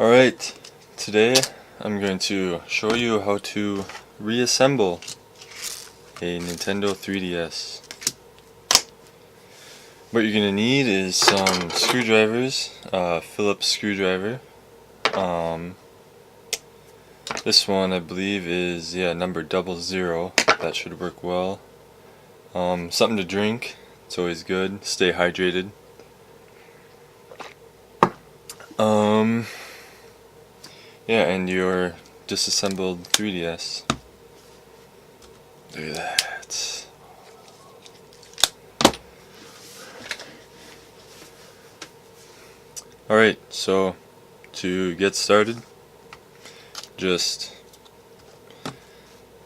Alright, today I'm going to show you how to reassemble a Nintendo 3DS. What you're going to need is some screwdrivers, Phillips screwdriver. This one I believe is, number 00. That should work well. Something to drink, it's always good. Stay hydrated. And your disassembled 3DS. Look at that. Alright, so to get started, just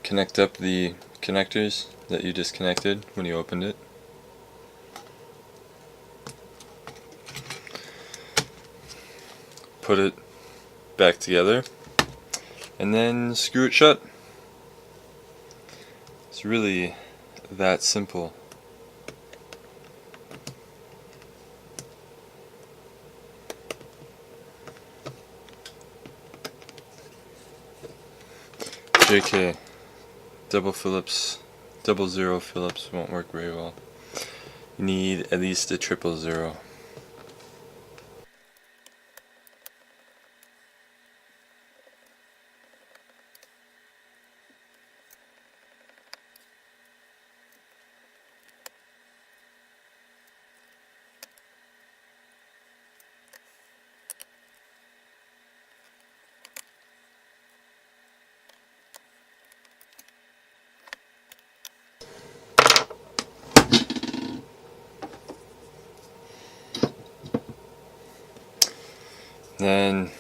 connect up the connectors that you disconnected when you opened it. Put it back together and then screw it shut. It's really that simple. JK, double Phillips, 00 Phillips won't work very well. You need at least a 000. Then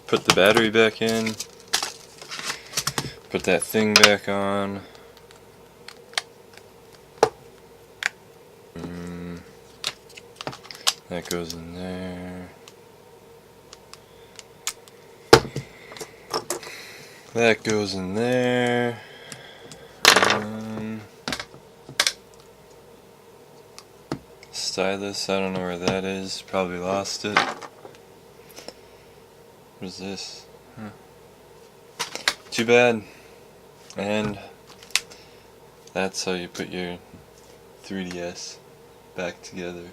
put the battery back in, put that thing back on. That goes in there. That goes in there. Stylus, I don't know where that is. Probably lost it. What is this? Too bad. And that's how you put your 3DS back together.